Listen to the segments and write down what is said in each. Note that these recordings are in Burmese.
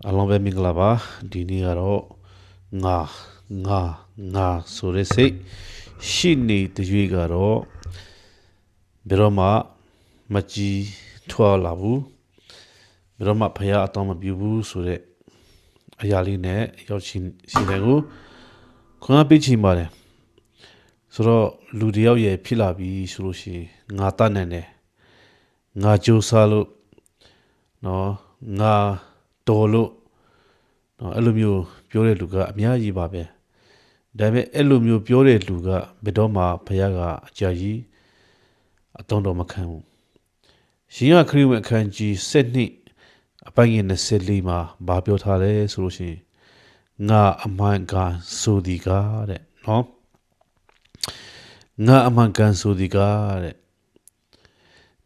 Along with Minglava, Dinigaro, nga, so they say, she need the Jigaro, Beroma, Machi, Tua Labu, Beroma Paya Atoma Bubu, so that Ayaline, Yochin Sinagu, Kuna Bichimare. So Ludio ye Pilabi, Surushi, Ngata Nene, Nga Josalu, no, Nga Tolo. No, Elumio Pure Luga, Miaji Babe. Dame Elumio Pure Luga, Bedoma, Payaga, Jaji, Atondo Macam. Shia cream and kanji, Sydney, a banging the Sedlima, Babiotale, Surushi, Nga Amangan Sudiga, no? Nga Amangan Sudiga,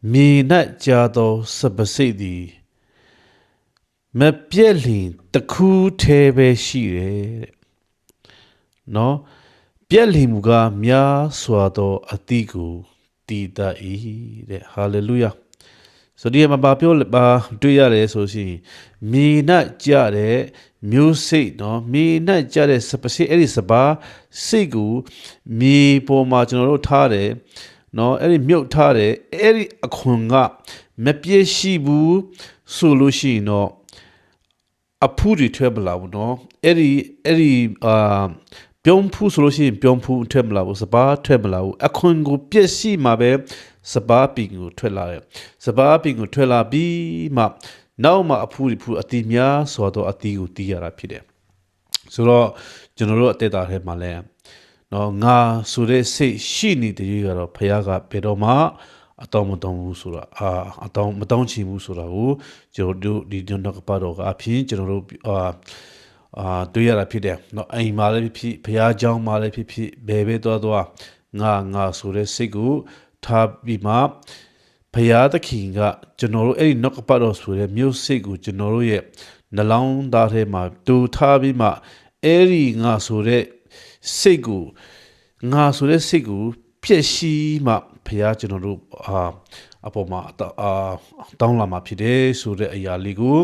me not jado sabasidi. မပြက်လင်တခုသေးပဲရှိတယ်နော်ပြက်လင်မူကများစွာသောအတိကိုတည်တတ်၏တဲ့ဟာလေလုယာဆိုဒီမှာဘာပြောပါတွေ့ရတယ်ဆိုရှင်မြေနဲ့ကြတဲ့မျိုးစိတ်နော်မြေနဲ့ကြတဲ့စပစိအဲ့ဒီစပါစိတ်ကိုမြေပေါ်မှာကျွန်တော်တို့ထားတယ်နော်အဲ့ဒီမြုပ်ထားတယ်အဲ့ဒီအခွန်ကမပြည့်ရှိဘူးဆိုလို့ရှိရင်တော့အဖူးတွေထွက်မလာဘူးနော်အဲ့ဒီပြုံးဖူးဆိုလို့ရှိရင်ပြုံးဖူးထွက်မလာဘူးစပါးထွက်မလာဘူးအခွန်ကိုပြည့်ရှိမှာပဲစပါးပင်ကိုထွက်လာတယ်စပါးပင်ကိုထွက်လာပြီးမှနောက်မှအဖူးတွေဖူးအတီများဆိုတော့အတီကိုတီးရတာဖြစ်တယ်ဆိုတော့ကျွန်တော်တို့အသက်တာထဲမှာလဲနော်ငါဆိုတဲ့စိတ်ရှိနေတဲ့ကြီးကတော့ဖခင်ကဘယ်တော့မှအတောင်းမတောင်းဘူးဆိုတာအတောင်းမတောင်းချင်ဘူးဆိုတာကိုကျွန်တော်တို့ဒီညနောက်ကပါတော့အဖြစ်ကျွန်တော်တို့တွေ့ရတာဖြစ်တယ်เนาะအိမ်မှာလည်းဖြစ်ဘုရားကျောင်းမှာလည်းဖြစ်ဘယ်ပဲသွားငါဆိုတဲ့စိတ်ကိုထားပြီးမှဘုရားသခင်ကကျွန်တော်တို့အဲ့ဒီနောက်ကပါတော့ဆိုတဲ့မြို့စိတ်ကိုကျွန်တော်တို့ရဲ့နှလုံးသားထဲမှာတူထားပြီးမှအဲ့ဒီငါဆိုတဲ့စိတ်ကိုပြည့်ရှိမှဘုရားကျွန်တော်တို့အပေါ်မှာတောင်းလာမှာဖြစ်တယ်ဆိုတဲ့အရာလေးကို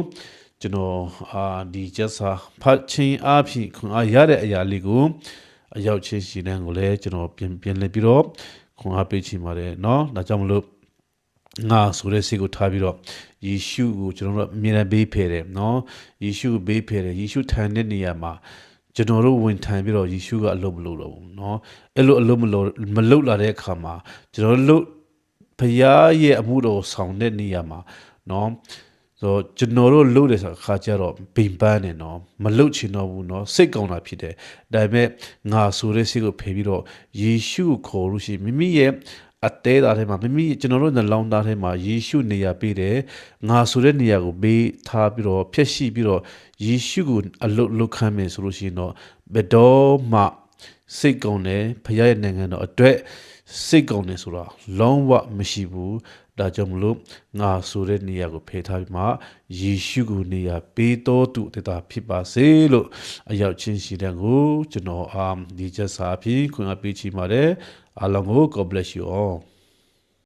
ကျွန်တော်ဒီချက်စာဖတ်ချင်းအဖြစ်ခွန်အားရတဲ့အရာလေးကိုအရောက်ချင်းရှိတဲ့ကိုလည်းကျွန်တော်ပြန်လဲပြီးတော့ခွန်အားပေးချင်ပါတယ်เนาะဒါကြောင့်မလို့ငါဆိုတဲ့စိတ်ကိုထားပြီးတော့ယေရှုကိုကျွန်တော်တို့အမြဲတမ်းဘေးဖယ်တယ်เนาะယေရှုကိုဘေးဖယ်တယ်ယေရှုထိုင်တဲ့နေရာမှာကျွန်တော်တို့ဝင်ထိုင်ပြီးတော့ယေရှုကအလုပ်မလုပ်တော့ဘူးเนาะအဲ့လိုအလုပ်မလုပ်လာတဲ့အခါမှာကျွန်တော်တို့ဘုရားရဲ့အမှုတော်ဆောင်တဲ့နေရာမှာเนาะဆိုကျွန်တော်တို့လုပ်တဲ့အခါကျတော့ပင်ပန်းနေเนาะမလုပ်ချင်တော့ဘူးเนาะစိတ်ကောင်းတာဖြစ်တယ်ဒါပေမဲ့ငါဆိုတဲ့စိတ်ကိုဖယ်ပြီးတော့ယေရှုကိုခေါ်လို့ရှိရင်မိမိရဲ့အသေးသားထဲမှာမိမိကျွန်တော်တို့နှလုံးသားထဲမှာယေရှုနေရာပေးတယ်ငါဆိုတဲ့နေရာကိုပေးထားပြီးတော့ဖျက်ရှိပြီးတော့ယေရှုကိုအလုပ်ခံမယ်ဆိုလို့ရှိရင်တော့ဘယ်တော့မှစိတ်ကောင်းတယ်ဖခင်ရဲ့နိုင်ငံတော်အတွက်စိတ်ကောင်းတယ်ဆိုတာလုံးဝမရှိဘူးဒါကြောင့်မလို့ငါဆိုတဲ့နေရာကိုဖယ်ထားပြီးမှယေရှုကိုနေရာပေးတော်သူတတာဖြစ်ပါစေလို့အရောက်ချင်းရှိတဲ့ကိုကျွန်တော်ဒီချက်စာအဖြစ်ခွင့်အပေးချင်ပါတယ်အားလုံးကို God bless you all